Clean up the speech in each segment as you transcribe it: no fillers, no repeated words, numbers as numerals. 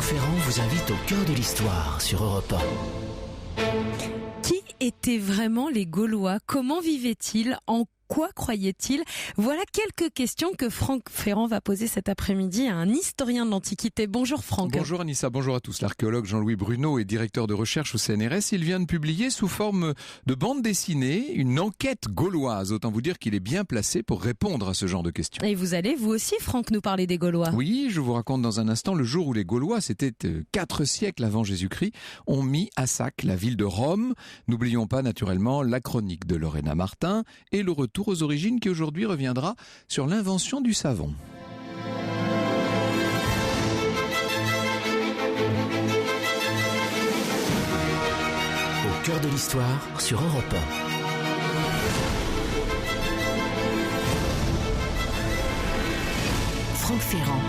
Ferrand vous invite au cœur de l'histoire sur Europe 1. Qui étaient vraiment les Gaulois? Comment vivaient-ils? En quoi croyaient-ils? Voilà quelques questions que Franck Ferrand va poser cet après-midi à un historien de l'Antiquité. Bonjour Franck. Bonjour Anissa, bonjour à tous. L'archéologue Jean-Louis Bruno est directeur de recherche au CNRS. Il vient de publier sous forme de bande dessinée une enquête gauloise. Autant vous dire qu'il est bien placé pour répondre à ce genre de questions. Et vous allez, vous aussi Franck, nous parler des Gaulois. Oui, je vous raconte dans un instant le jour où les Gaulois, c'était 4 siècles avant Jésus-Christ, ont mis à sac la ville de Rome. N'oublions pas naturellement la chronique de Lorena Martin et le retour aux origines qui aujourd'hui reviendra sur l'invention du savon. Au cœur de l'histoire sur Europe 1. Franck Ferrand.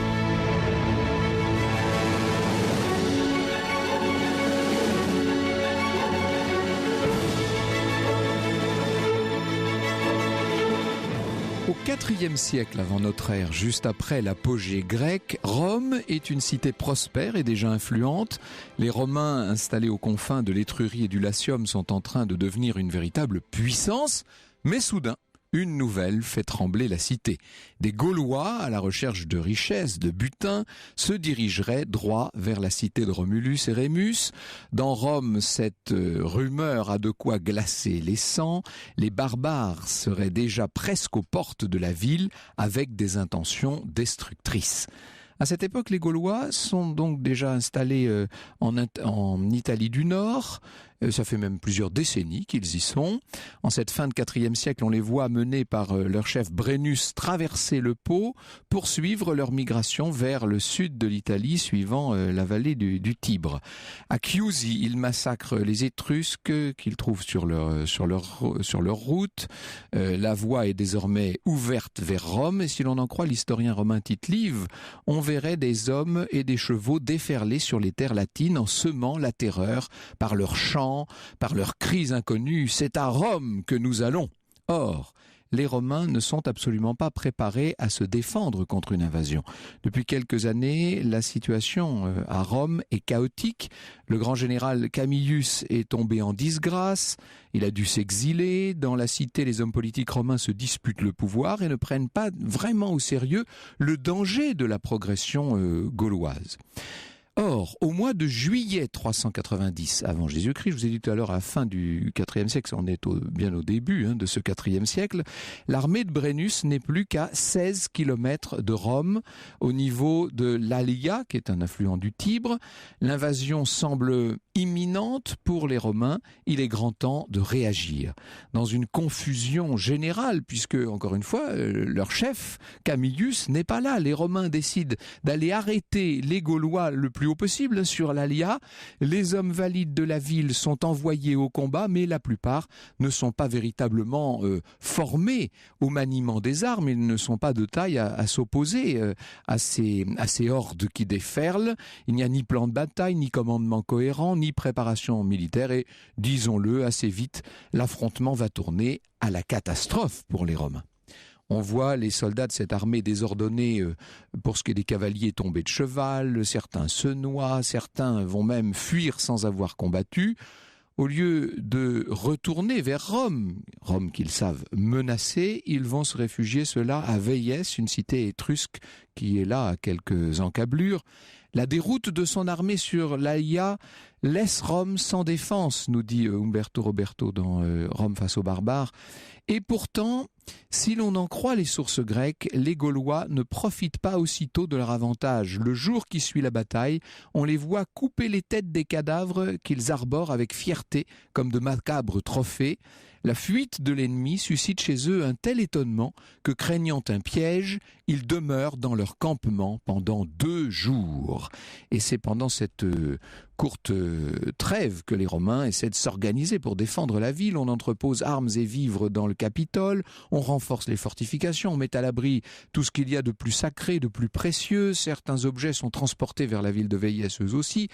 Au IVe siècle avant notre ère, juste après l'apogée grecque, Rome est une cité prospère et déjà influente. Les Romains installés aux confins de l'Étrurie et du Latium sont en train de devenir une véritable puissance, mais soudain, une nouvelle fait trembler la cité. Des Gaulois, à la recherche de richesses, de butin, se dirigeraient droit vers la cité de Romulus et Rémus. Dans Rome, cette rumeur a de quoi glacer les sangs. Les barbares seraient déjà presque aux portes de la ville avec des intentions destructrices. À cette époque, les Gaulois sont donc déjà installés en Italie du Nord. Ça fait même plusieurs décennies qu'ils y sont. En cette fin de IVe siècle, on les voit menés par leur chef Brennus traverser le Pô pour suivre leur migration vers le sud de l'Italie, suivant la vallée du Tibre. À Chiusi, ils massacrent les Étrusques qu'ils trouvent sur leur route. La voie est désormais ouverte vers Rome. Et si l'on en croit l'historien romain Tite-Live, on verrait des hommes et des chevaux déferler sur les terres latines en semant la terreur par leurs chants, par leurs cris inconnus. C'est à Rome que nous allons. Or, les Romains ne sont absolument pas préparés à se défendre contre une invasion. Depuis quelques années, la situation à Rome est chaotique. Le grand général Camillus est tombé en disgrâce. Il a dû s'exiler. Dans la cité, les hommes politiques romains se disputent le pouvoir et ne prennent pas vraiment au sérieux le danger de la progression gauloise. Or, au mois de juillet 390 avant Jésus-Christ, je vous ai dit tout à l'heure à la fin du IVe siècle, on est bien au début de ce IVe siècle, l'armée de Brennus n'est plus qu'à 16 km de Rome, au niveau de l'Alia, qui est un affluent du Tibre. L'invasion semble imminente pour les Romains, il est grand temps de réagir. Dans une confusion générale, puisque, encore une fois, leur chef, Camillus, n'est pas là. Les Romains décident d'aller arrêter les Gaulois le plus haut possible sur l'Alia. Les hommes valides de la ville sont envoyés au combat, mais la plupart ne sont pas véritablement formés au maniement des armes. Ils ne sont pas de taille à s'opposer à ces hordes qui déferlent. Il n'y a ni plan de bataille, ni commandement cohérent, ni préparation militaire et, disons-le, assez vite, l'affrontement va tourner à la catastrophe pour les Romains. On voit les soldats de cette armée désordonnée pour ce qui est des cavaliers tombés de cheval, certains se noient, certains vont même fuir sans avoir combattu. Au lieu de retourner vers Rome qu'ils savent menacer, ils vont se réfugier ceux-là à Véies, une cité étrusque qui est là à quelques encablures. La déroute de son armée sur l'Alia laisse Rome sans défense, nous dit Umberto Roberto dans Rome face aux barbares. Et pourtant, si l'on en croit les sources grecques, les Gaulois ne profitent pas aussitôt de leur avantage. Le jour qui suit la bataille, on les voit couper les têtes des cadavres qu'ils arborent avec fierté, comme de macabres trophées. La fuite de l'ennemi suscite chez eux un tel étonnement que, craignant un piège, ils demeurent dans leur campement pendant 2 jours. Et c'est pendant cette courte trêve que les Romains essaient de s'organiser pour défendre la ville. On entrepose armes et vivres dans le Capitole, on renforce les fortifications, on met à l'abri tout ce qu'il y a de plus sacré, de plus précieux. Certains objets sont transportés vers la ville de Véies eux aussi.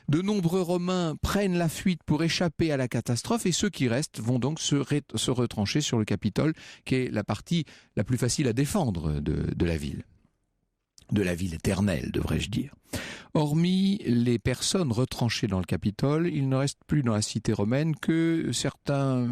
De nombreux Romains prennent la fuite pour échapper à la catastrophe et ceux qui restent vont donc se retrancher sur le Capitole, qui est la partie la plus facile à défendre de la ville. De la ville éternelle, devrais-je dire. Hormis les personnes retranchées dans le Capitole, il ne reste plus dans la cité romaine que certains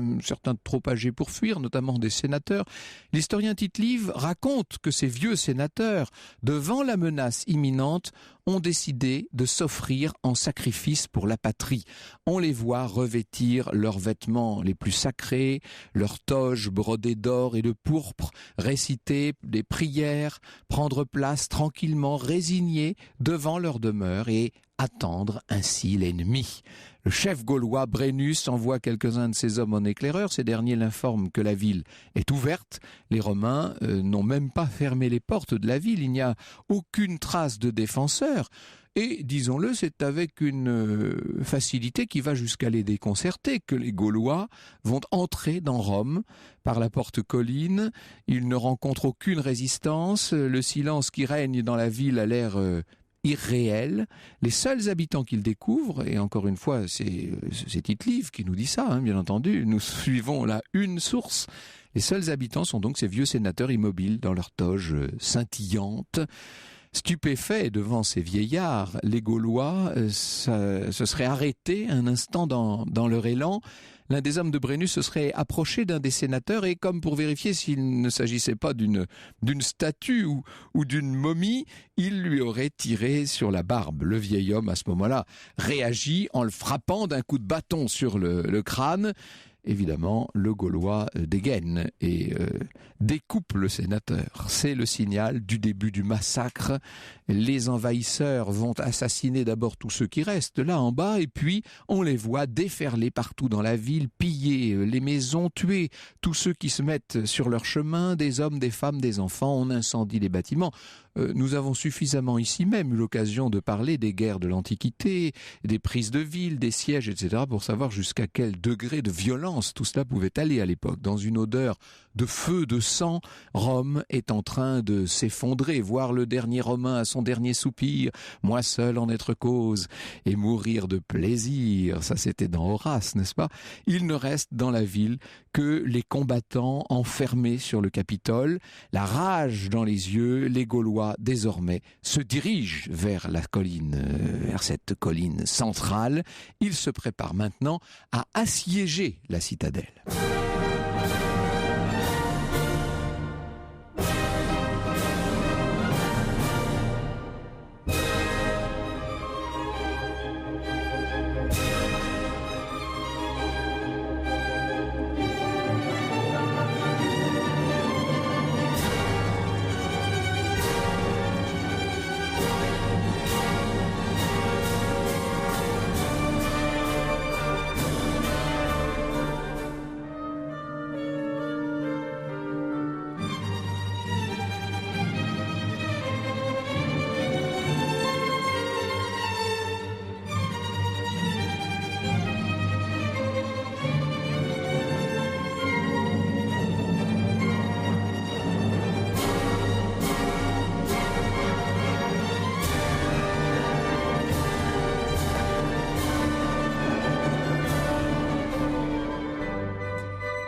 trop âgés pour fuir, notamment des sénateurs. L'historien Tite-Live raconte que ces vieux sénateurs, devant la menace imminente, ont décidé de s'offrir en sacrifice pour la patrie. On les voit revêtir leurs vêtements les plus sacrés, leurs toges brodées d'or et de pourpre, réciter des prières, prendre place tranquillement, résignés devant leur demeure et attendre ainsi l'ennemi. Le chef gaulois Brennus envoie quelques-uns de ses hommes en éclaireur. Ces derniers l'informent que la ville est ouverte. Les Romains n'ont même pas fermé les portes de la ville. Il n'y a aucune trace de défenseurs. Et, disons-le, c'est avec une facilité qui va jusqu'à les déconcerter que les Gaulois vont entrer dans Rome par la porte colline. Ils ne rencontrent aucune résistance. Le silence qui règne dans la ville a l'air irréel. Les seuls habitants qu'ils découvrent, et encore une fois, c'est Tite-Live qui nous dit ça, bien entendu, nous suivons là une source. Les seuls habitants sont donc ces vieux sénateurs immobiles dans leurs toges scintillantes. Stupéfaits devant ces vieillards, les Gaulois se seraient arrêtés un instant dans leur élan. L'un des hommes de Brennus se serait approché d'un des sénateurs et, comme pour vérifier s'il ne s'agissait pas d'une statue ou d'une momie, il lui aurait tiré sur la barbe. Le vieil homme, à ce moment-là, réagit en le frappant d'un coup de bâton sur le crâne. Évidemment, le Gaulois dégaine et découpe le sénateur. C'est le signal du début du massacre. Les envahisseurs vont assassiner d'abord tous ceux qui restent là en bas, et puis on les voit déferler partout dans la ville, piller les maisons, tuer tous ceux qui se mettent sur leur chemin, des hommes, des femmes, des enfants. On incendie les bâtiments. Nous avons suffisamment ici même eu l'occasion de parler des guerres de l'Antiquité, des prises de villes, des sièges, etc., pour savoir jusqu'à quel degré de violence tout cela pouvait aller à l'époque. Dans une odeur de feu, de sang, Rome est en train de s'effondrer, voir le dernier Romain à son dernier soupir, moi seul en être cause, et mourir de plaisir. Ça, c'était dans Horace, n'est-ce pas? Il ne reste dans la ville que les combattants enfermés sur le Capitole, la rage dans les yeux. Les Gaulois désormais se dirigent vers la colline, vers cette colline centrale. Ils se préparent maintenant à assiéger la citadelle.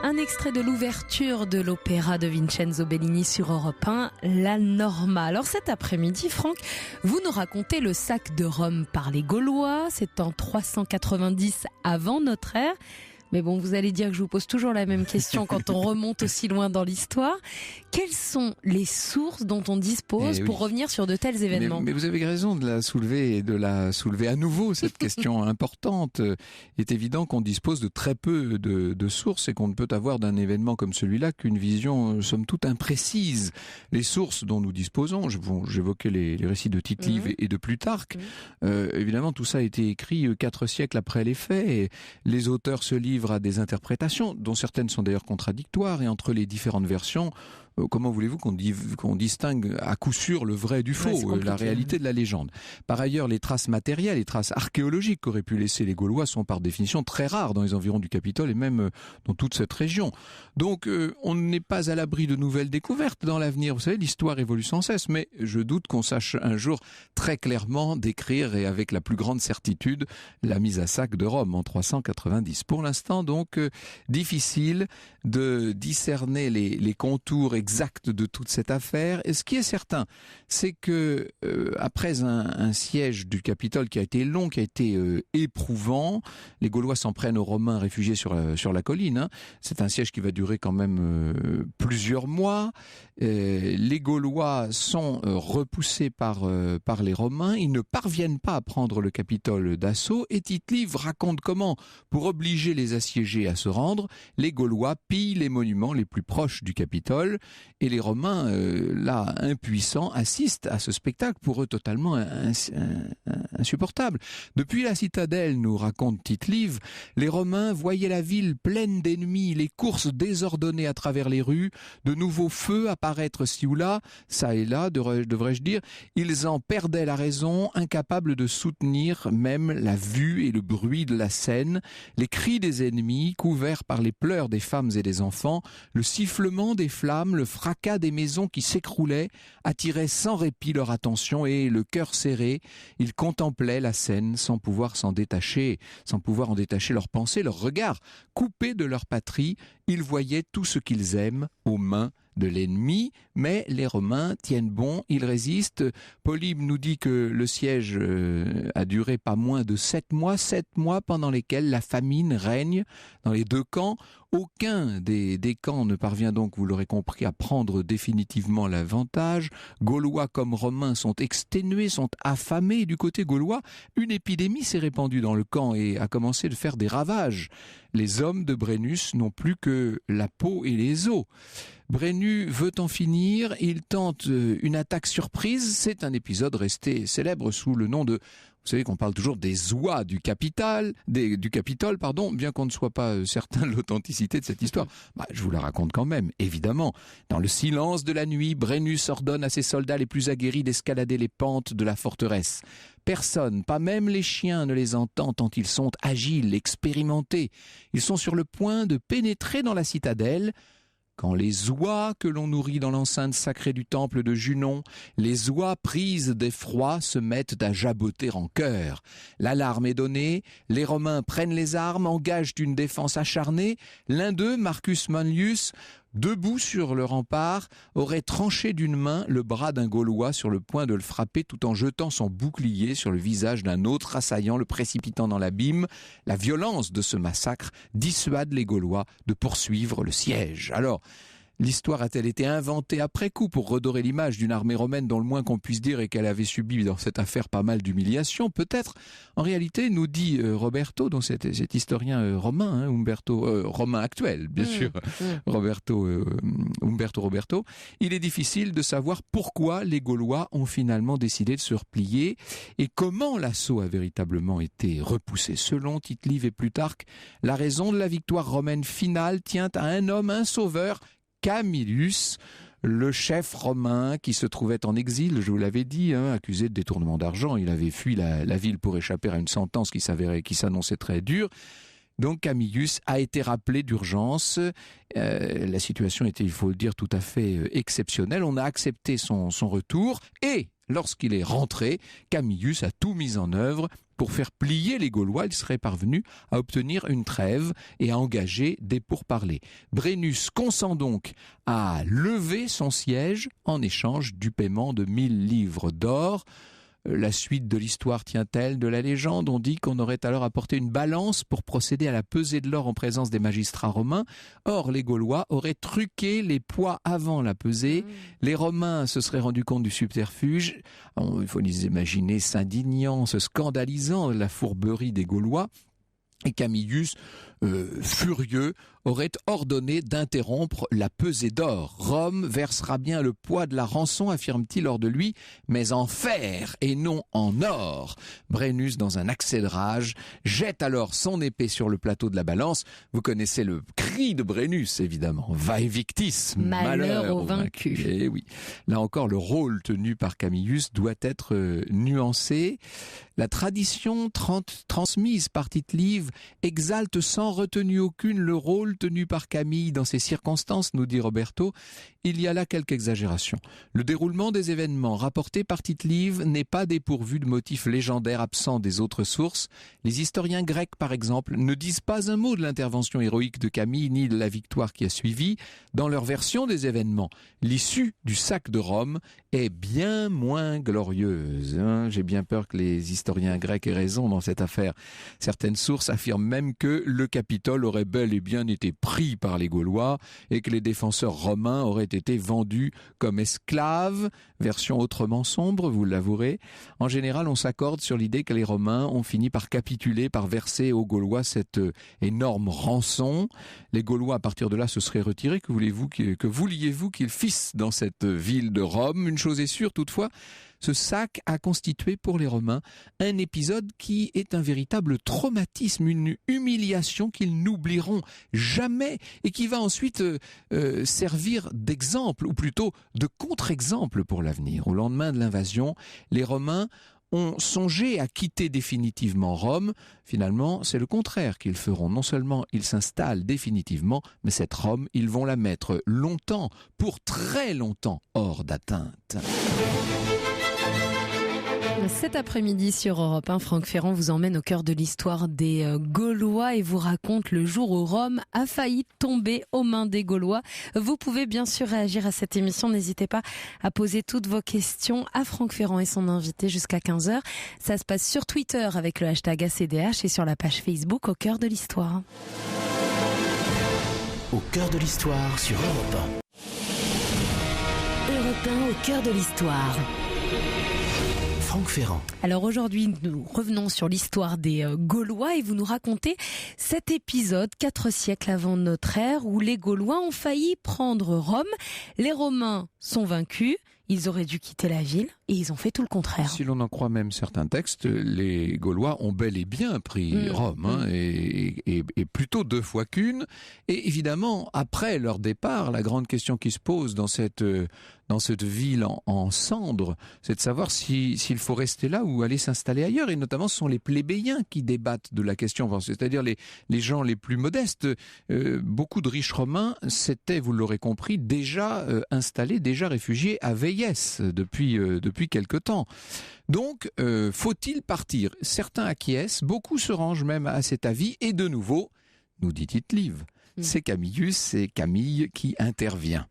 Un extrait de l'ouverture de l'opéra de Vincenzo Bellini sur Europe 1, La Norma. Alors cet après-midi, Franck, vous nous racontez le sac de Rome par les Gaulois. C'est en 390 avant notre ère. Mais bon, vous allez dire que je vous pose toujours la même question quand on remonte aussi loin dans l'histoire. Quelles sont les sources dont on dispose pour revenir sur de tels événements ? Mais vous avez raison de la soulever et de la soulever à nouveau, cette question importante. Il est évident qu'on dispose de très peu de sources et qu'on ne peut avoir d'un événement comme celui-là qu'une vision, somme toute, imprécise. Les sources dont nous disposons, j'évoquais les récits de Tite-Live et de Plutarque, évidemment tout ça a été écrit 4 siècles après les faits, et les auteurs se livrent à des interprétations, dont certaines sont d'ailleurs contradictoires, et entre les différentes versions, comment voulez-vous qu'on distingue à coup sûr le vrai du faux, la réalité de la légende. Par ailleurs, les traces matérielles, les traces archéologiques qu'auraient pu laisser les Gaulois sont par définition très rares dans les environs du Capitole et même dans toute cette région. Donc on n'est pas à l'abri de nouvelles découvertes dans l'avenir. Vous savez, l'histoire évolue sans cesse, mais je doute qu'on sache un jour très clairement décrire et avec la plus grande certitude la mise à sac de Rome en 390. Pour l'instant, donc, difficile de discerner les contours exacts exact de toute cette affaire. Et ce qui est certain, c'est que après un siège du Capitole qui a été long, qui a été éprouvant, les Gaulois s'en prennent aux Romains réfugiés sur la colline. Hein. C'est un siège qui va durer quand même plusieurs mois. Les Gaulois sont repoussés par les Romains. Ils ne parviennent pas à prendre le Capitole d'assaut. Et Tite-Live raconte comment, pour obliger les assiégés à se rendre, les Gaulois pillent les monuments les plus proches du Capitole. Et les Romains, là, impuissants, assistent à ce spectacle pour eux totalement insupportable. Depuis la citadelle, nous raconte Tite-Live, les Romains voyaient la ville pleine d'ennemis, les courses désordonnées à travers les rues, de nouveaux feux apparaître ci ou là, ça et là, devrais-je dire. Ils en perdaient la raison, incapables de soutenir même la vue et le bruit de la scène, les cris des ennemis, couverts par les pleurs des femmes et des enfants, le sifflement des flammes, le fracas des maisons qui s'écroulaient, attiraient sans répit leur attention et, le cœur serré, ils contemplaient la scène sans pouvoir en détacher leurs pensées, leurs regards. Coupés de leur patrie, ils voyaient tout ce qu'ils aiment aux mains de l'ennemi, mais les Romains tiennent bon, ils résistent. Polybe nous dit que le siège a duré pas moins de 7 mois pendant lesquels la famine règne dans les deux camps. Aucun des camps ne parvient donc, vous l'aurez compris, à prendre définitivement l'avantage. Gaulois comme Romains sont exténués, sont affamés. Du côté gaulois, une épidémie s'est répandue dans le camp et a commencé de faire des ravages. Les hommes de Brennus n'ont plus que la peau et les os. Brennus veut en finir, il tente une attaque surprise. C'est un épisode resté célèbre sous le nom de... Vous savez qu'on parle toujours des oies du Capitole, bien qu'on ne soit pas certain de l'authenticité de cette histoire. Je vous la raconte quand même, évidemment. Dans le silence de la nuit, Brennus ordonne à ses soldats les plus aguerris d'escalader les pentes de la forteresse. Personne, pas même les chiens, ne les entend tant ils sont agiles, expérimentés. Ils sont sur le point de pénétrer dans la citadelle, quand les oies que l'on nourrit dans l'enceinte sacrée du temple de Junon, les oies prises d'effroi se mettent à jaboter en chœur. L'alarme est donnée, les Romains prennent les armes, engagent une défense acharnée. L'un d'eux, Marcus Manlius, debout sur le rempart, aurait tranché d'une main le bras d'un Gaulois sur le point de le frapper tout en jetant son bouclier sur le visage d'un autre assaillant, le précipitant dans l'abîme. La violence de ce massacre dissuade les Gaulois de poursuivre le siège. Alors, l'histoire a-t-elle été inventée après coup pour redorer l'image d'une armée romaine dont le moins qu'on puisse dire est qu'elle avait subi dans cette affaire pas mal d'humiliations? Peut-être. En réalité, nous dit Roberto, dont cet historien romain, romain actuel, bien sûr, Umberto Roberto, il est difficile de savoir pourquoi les Gaulois ont finalement décidé de se replier et comment l'assaut a véritablement été repoussé. Selon Tite-Live et Plutarque, la raison de la victoire romaine finale tient à un homme, un sauveur, Camillus, le chef romain qui se trouvait en exil, je vous l'avais dit, accusé de détournement d'argent. Il avait fui la ville pour échapper à une sentence qui s'annonçait très dure. Donc Camillus a été rappelé d'urgence. La situation était, il faut le dire, tout à fait exceptionnelle. On a accepté son retour et lorsqu'il est rentré, Camillus a tout mis en œuvre pour faire plier les Gaulois. Il serait parvenu à obtenir une trêve et à engager des pourparlers. Brennus consent donc à lever son siège en échange du paiement de 1000 livres d'or. La suite de l'histoire tient-elle de la légende? On dit qu'on aurait alors apporté une balance pour procéder à la pesée de l'or en présence des magistrats romains. Or, les Gaulois auraient truqué les poids avant la pesée. Les Romains se seraient rendus compte du subterfuge. Il faut les imaginer s'indignant, se scandalisant de la fourberie des Gaulois. Et Camillus, furieux, aurait ordonné d'interrompre la pesée d'or. Rome versera bien le poids de la rançon, affirme-t-il hors de lui, mais en fer et non en or. Brennus, dans un accès de rage, jette alors son épée sur le plateau de la balance. Vous connaissez le cri de Brennus, évidemment. Vae victis, malheur au vaincu. Et oui, là encore, le rôle tenu par Camillus doit être nuancé. La tradition transmise par Tite-Live exalte sans sans retenue aucune le rôle tenu par Camille dans ces circonstances, nous dit Roberto. Il y a là quelques exagérations. Le déroulement des événements rapportés par Tite-Live n'est pas dépourvu de motifs légendaires absents des autres sources. Les historiens grecs, par exemple, ne disent pas un mot de l'intervention héroïque de Camille ni de la victoire qui a suivi. Dans leur version des événements, l'issue du sac de Rome est bien moins glorieuse. J'ai bien peur que les historiens grecs aient raison dans cette affaire. Certaines sources affirment même que le Capitole aurait bel et bien été pris par les Gaulois et que les défenseurs romains auraient été vendus comme esclaves, version autrement sombre, vous l'avouerez. En général, on s'accorde sur l'idée que les Romains ont fini par capituler, par verser aux Gaulois cette énorme rançon. Les Gaulois, à partir de là, se seraient retirés. Que vouliez-vous qu'ils fissent dans cette ville de Rome? Une chose est sûre, toutefois, ce sac a constitué pour les Romains un épisode qui est un véritable traumatisme, une humiliation qu'ils n'oublieront jamais et qui va ensuite servir d'exemple, ou plutôt de contre-exemple pour l'avenir. Au lendemain de l'invasion, les Romains ont songé à quitter définitivement Rome. Finalement, c'est le contraire qu'ils feront. Non seulement ils s'installent définitivement, mais cette Rome, ils vont la mettre longtemps, pour très longtemps, hors d'atteinte. Cet après-midi sur Europe 1, Franck Ferrand vous emmène au cœur de l'histoire des Gaulois et vous raconte le jour où Rome a failli tomber aux mains des Gaulois. Vous pouvez bien sûr réagir à cette émission. N'hésitez pas à poser toutes vos questions à Franck Ferrand et son invité jusqu'à 15h. Ça se passe sur Twitter avec le hashtag ACDH et sur la page Facebook au cœur de l'histoire. Au cœur de l'histoire sur Europe 1. Europe 1 au cœur de l'histoire. Franck Ferrand. Alors aujourd'hui, nous revenons sur l'histoire des Gaulois et vous nous racontez cet épisode 4 siècles avant notre ère où les Gaulois ont failli prendre Rome. Les Romains sont vaincus. Ils auraient dû quitter la ville et ils ont fait tout le contraire. Si l'on en croit même certains textes, les Gaulois ont bel et bien pris Rome, et plutôt 2 fois qu'une. Et évidemment, après leur départ, la grande question qui se pose dans cette ville en cendres, c'est de savoir s'il faut rester là ou aller s'installer ailleurs. Et notamment, ce sont les plébéiens qui débattent de la question, c'est-à-dire les gens les plus modestes. Beaucoup de riches romains s'étaient, vous l'aurez compris, déjà installés, déjà réfugiés à Véies depuis quelque temps. Donc, faut-il partir? Certains acquiescent, beaucoup se rangent même à cet avis, et de nouveau, nous dit Tite-Live, c'est Camille qui intervient.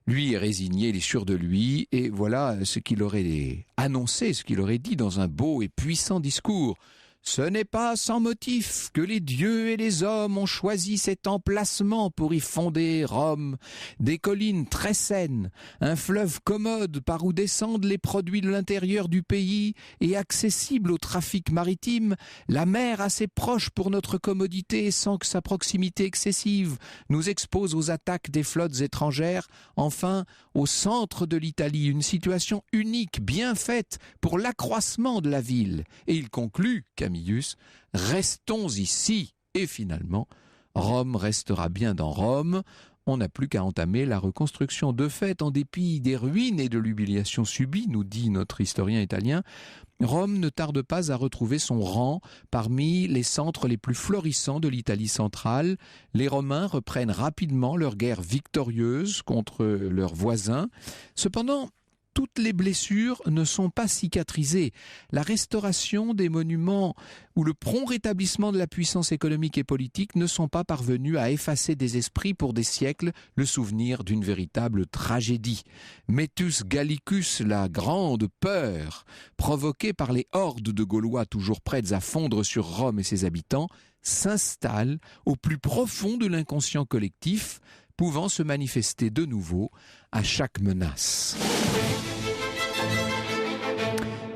Lui est résigné, il est sûr de lui, et voilà ce qu'il aurait annoncé, ce qu'il aurait dit dans un beau et puissant discours. Ce n'est pas sans motif que les dieux et les hommes ont choisi cet emplacement pour y fonder Rome. Des collines très saines, un fleuve commode par où descendent les produits de l'intérieur du pays et accessible au trafic maritime, la mer assez proche pour notre commodité sans que sa proximité excessive nous expose aux attaques des flottes étrangères. Enfin, au centre de l'Italie, une situation unique, bien faite pour l'accroissement de la ville. Et il conclut, Camillus, restons ici. Et finalement, Rome restera bien dans Rome. On n'a plus qu'à entamer la reconstruction. De fait, en dépit des ruines et de l'humiliation subie, nous dit notre historien italien, Rome ne tarde pas à retrouver son rang parmi les centres les plus florissants de l'Italie centrale. Les Romains reprennent rapidement leur guerre victorieuse contre leurs voisins. Cependant, toutes les blessures ne sont pas cicatrisées. La restauration des monuments ou le prompt rétablissement de la puissance économique et politique ne sont pas parvenus à effacer des esprits pour des siècles le souvenir d'une véritable tragédie. Metus Gallicus, la grande peur provoquée par les hordes de Gaulois toujours prêtes à fondre sur Rome et ses habitants, s'installe au plus profond de l'inconscient collectif, pouvant se manifester de nouveau à chaque menace.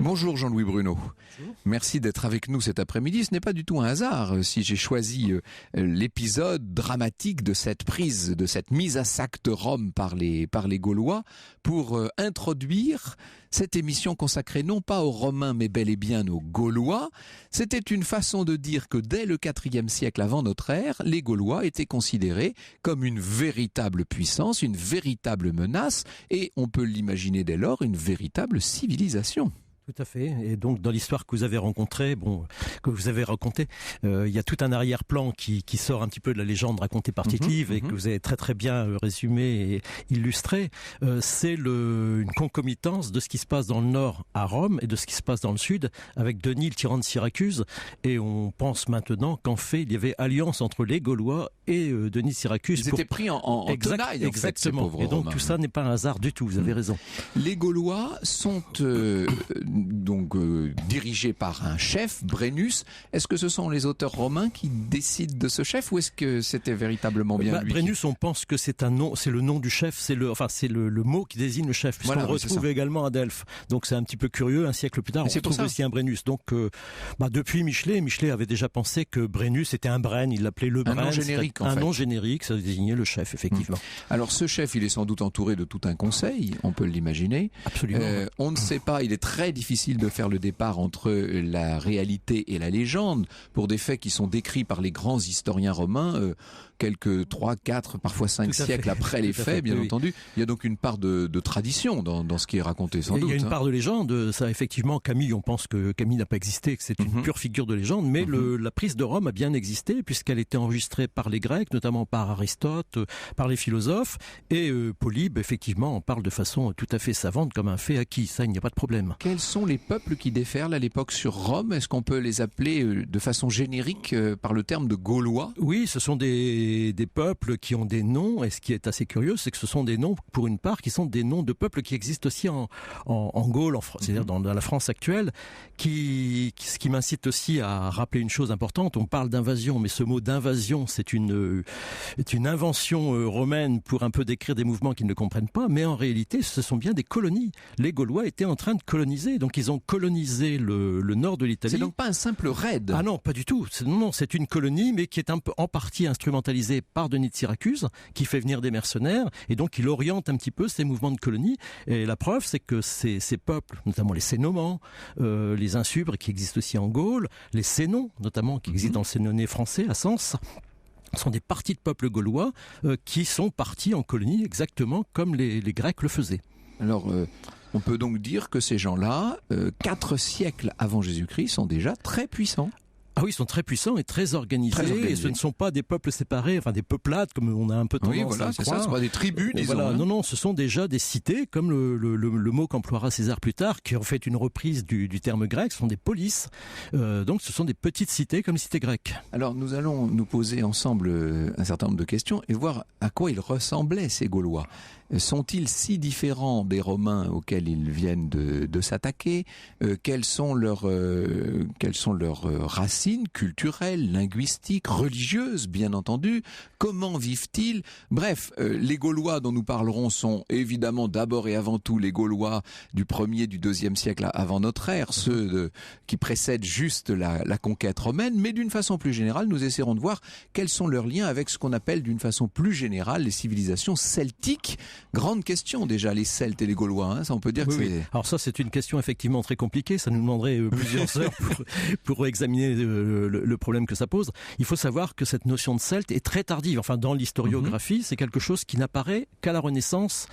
Bonjour Jean-Louis Bruno. Bonjour. Merci d'être avec nous cet après-midi. Ce n'est pas du tout un hasard si j'ai choisi l'épisode dramatique de cette mise à sac de Rome par les Gaulois pour introduire cette émission consacrée non pas aux Romains mais bel et bien aux Gaulois. C'était une façon de dire que dès le IVe siècle avant notre ère, les Gaulois étaient considérés comme une véritable puissance, une véritable menace et on peut l'imaginer dès lors une véritable civilisation. Tout à fait. Et donc, dans l'histoire que vous avez racontée, il y a tout un arrière-plan qui sort un petit peu de la légende racontée par Tite-Live et que vous avez très très bien résumé et illustré. C'est une concomitance de ce qui se passe dans le nord à Rome et de ce qui se passe dans le sud avec Denis, le tyran de Syracuse. Et on pense maintenant qu'en fait, il y avait alliance entre les Gaulois et Denis de Syracuse. Ils étaient pris en tenaille, en fait, ces pauvres et donc Romains. tout ça n'est pas un hasard du tout, vous avez raison. Les Gaulois sont dirigés par un chef, Brennus. Est-ce que ce sont les auteurs romains qui décident de ce chef ou est-ce que c'était véritablement bien lui Brennus, on pense que c'est un nom, c'est le nom du chef, c'est le mot qui désigne le chef, puisqu'on le retrouve également à Delphes. Donc c'est un petit peu curieux, un siècle plus tard, on retrouve aussi un Brennus. Donc depuis Michelet avait déjà pensé que Brennus était un Brenne, il l'appelait le Brenne. Un nom générique, en fait. Un nom générique, ça désignait le chef, effectivement. Alors ce chef, il est sans doute entouré de tout un conseil, on peut l'imaginer. Absolument. On ne sait pas, il est très difficile de faire le départ entre la réalité et la légende pour des faits qui sont décrits par les grands historiens romains quelques 3, 4, parfois 5 siècles après les faits, bien entendu. Il y a donc une part de tradition dans ce qui est raconté, sans doute. Il y a une part de légende. Ça, effectivement, Camille, on pense que Camille n'a pas existé, que c'est une pure figure de légende, mais la prise de Rome a bien existé, puisqu'elle était enregistrée par les Grecs, notamment par Aristote, par les philosophes, et Polybe, effectivement, en parle de façon tout à fait savante, comme un fait acquis. Ça, il n'y a pas de problème. Quels sont les peuples qui déferlent à l'époque sur Rome? Est-ce qu'on peut les appeler de façon générique par le terme de Gaulois? Oui, ce sont des peuples qui ont des noms, et ce qui est assez curieux, c'est que ce sont des noms, pour une part, qui sont des noms de peuples qui existent aussi en Gaule, c'est-à-dire dans la France actuelle, ce qui m'incite aussi à rappeler une chose importante. On parle d'invasion, mais ce mot d'invasion, c'est une invention romaine pour un peu décrire des mouvements qu'ils ne comprennent pas, mais en réalité, ce sont bien des colonies. Les Gaulois étaient en train de coloniser, donc ils ont colonisé le nord de l'Italie. C'est donc pas un simple raid? Ah non, pas du tout. Non, c'est une colonie, mais qui est un peu en partie instrumentalisée par Denis de Syracuse, qui fait venir des mercenaires, et donc il oriente un petit peu ces mouvements de colonie. Et la preuve, c'est que ces peuples, notamment les Cénomans, les Insubres, qui existent aussi en Gaule, les Sénons, notamment, qui existent dans le Sénonais français, à Sens, sont des parties de peuples gaulois qui sont partis en colonie exactement comme les Grecs le faisaient. Alors, on peut donc dire que ces gens-là, 4 siècles avant Jésus-Christ, sont déjà très puissants. Ah oui, ils sont très puissants et très organisés. Et ce ne sont pas des peuples séparés, enfin des peuplades, comme on a un peu tendance à croire. C'est ça, ce sont pas des tribus, disons. Voilà, non, ce sont déjà des cités, comme le mot qu'emploiera César plus tard, qui en fait une reprise du terme grec, ce sont des polices. Donc ce sont des petites cités comme les cités grecques. Alors nous allons nous poser ensemble un certain nombre de questions et voir à quoi ils ressemblaient, ces Gaulois. Sont-ils si différents des Romains auxquels ils viennent de s'attaquer? Quelles sont leurs racines culturelles, linguistiques, religieuses, bien entendu? Comment vivent-ils? Bref, les Gaulois dont nous parlerons sont évidemment d'abord et avant tout les Gaulois du 1er, du 2e siècle avant notre ère, ceux qui précèdent juste la conquête romaine, mais d'une façon plus générale, nous essaierons de voir quels sont leurs liens avec ce qu'on appelle d'une façon plus générale les civilisations celtiques. Grande question déjà, les Celtes et les Gaulois, hein, ça on peut dire que c'est... Alors ça c'est une question effectivement très compliquée, ça nous demanderait plusieurs heures pour examiner le problème que ça pose. Il faut savoir que cette notion de Celte est très tardive, enfin dans l'historiographie, c'est quelque chose qui n'apparaît qu'à la Renaissance,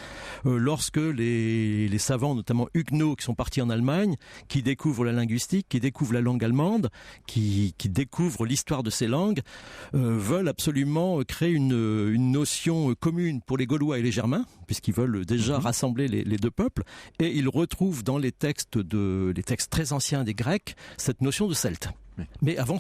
lorsque les savants, notamment Huguenot, qui sont partis en Allemagne, qui découvrent la linguistique, qui découvrent la langue allemande, qui découvrent l'histoire de ces langues, veulent absolument créer une notion commune pour les Gaulois et les Germains, puisqu'ils veulent déjà rassembler les deux peuples, et ils retrouvent dans les textes très anciens des Grecs cette notion de Celte. Oui. Mais avant,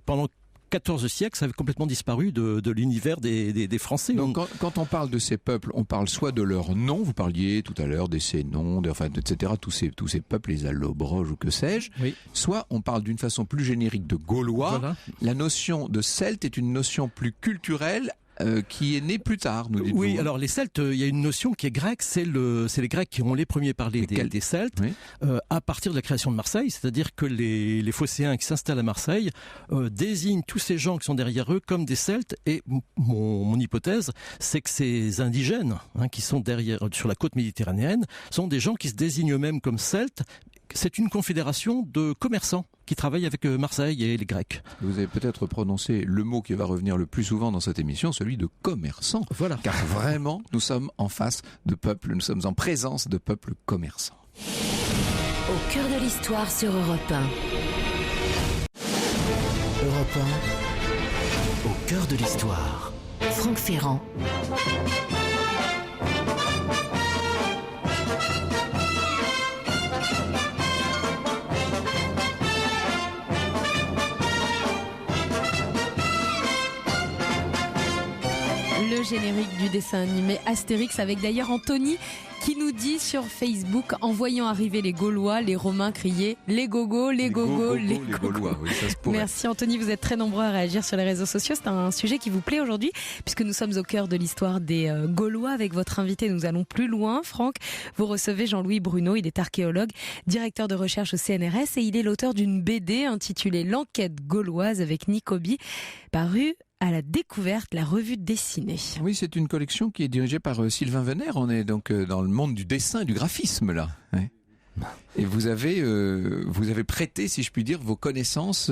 pendant 14 siècles, ça avait complètement disparu de l'univers des Français. Donc quand on parle de ces peuples, on parle soit de leur nom, vous parliez tout à l'heure des Sénons, etc., tous ces peuples, les Allobroges ou que sais-je, oui. Soit on parle d'une façon plus générique de Gaulois. Voilà. La notion de Celte est une notion plus culturelle, qui est né plus tard, nous dites-vous. Oui, alors les Celtes, il y a une notion qui est grecque, c'est les Grecs qui ont les premiers parlé des Celtes, oui. À partir de la création de Marseille, c'est-à-dire que les Phocéens qui s'installent à Marseille désignent tous ces gens qui sont derrière eux comme des Celtes, et mon hypothèse, c'est que ces indigènes qui sont sur la côte méditerranéenne sont des gens qui se désignent eux-mêmes comme Celtes. C'est une confédération de commerçants qui travaillent avec Marseille et les Grecs. Vous avez peut-être prononcé le mot qui va revenir le plus souvent dans cette émission, celui de commerçants. Voilà. Car vraiment, nous sommes en face de peuples, nous sommes en présence de peuples commerçants. Au cœur de l'histoire sur Europe 1. Europe 1. Au cœur de l'histoire. Franck Ferrand. Le générique du dessin animé Astérix avec d'ailleurs Anthony qui nous dit sur Facebook, en voyant arriver les Gaulois, les Romains criaient les gogos, les gogos, les Gaulois. Oui, ça se pourrait. Merci Anthony, vous êtes très nombreux à réagir sur les réseaux sociaux. C'est un sujet qui vous plaît aujourd'hui puisque nous sommes au cœur de l'histoire des Gaulois avec votre invité. Nous allons plus loin. Franck, vous recevez Jean-Louis Bruno, il est archéologue, directeur de recherche au CNRS et il est l'auteur d'une BD intitulée L'enquête gauloise avec Nicobi, parue à la Découverte, la revue dessinée. Oui, c'est une collection qui est dirigée par Sylvain Venner. On est donc dans le monde du dessin et du graphisme, là. Ouais. Et vous avez prêté, si je puis dire, vos connaissances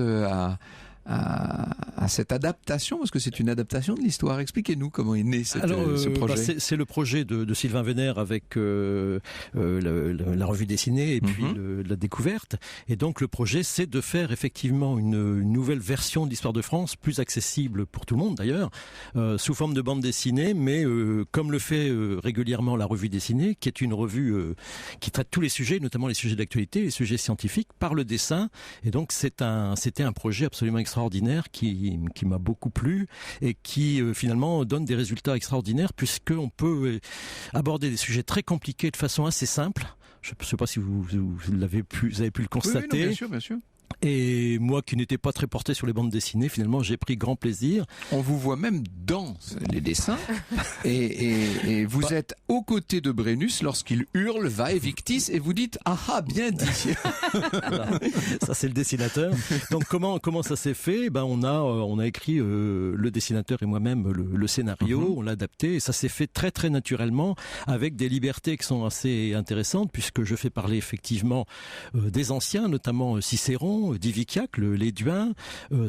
à cette adaptation, parce que c'est une adaptation de l'histoire. Expliquez-nous comment est né ce projet. C'est le projet de Sylvain Venner avec la revue dessinée et puis la Découverte. Et donc le projet, c'est de faire effectivement une nouvelle version de l'histoire de France, plus accessible pour tout le monde d'ailleurs, sous forme de bande dessinée, mais comme le fait régulièrement la revue dessinée, qui est une revue qui traite tous les sujets, notamment les sujets d'actualité, les sujets scientifiques, par le dessin. Et donc c'était un projet absolument extraordinaire qui m'a beaucoup plu et qui finalement donne des résultats extraordinaires puisqu'on peut aborder des sujets très compliqués de façon assez simple. Je ne sais pas si vous avez pu le constater. Oui, non, bien sûr, bien sûr. Et moi qui n'étais pas très porté sur les bandes dessinées, finalement j'ai pris grand plaisir. On vous voit même dans les dessins et vous êtes aux côtés de Brennus lorsqu'il hurle Vae Victis et vous dites ah bien dit. Voilà. Ça c'est le dessinateur. Donc comment ça s'est fait? On a écrit le dessinateur et moi-même le scénario, on l'a adapté et ça s'est fait très très naturellement avec des libertés qui sont assez intéressantes puisque je fais parler effectivement des anciens, notamment Cicéron, Diviciac, l'Éduin,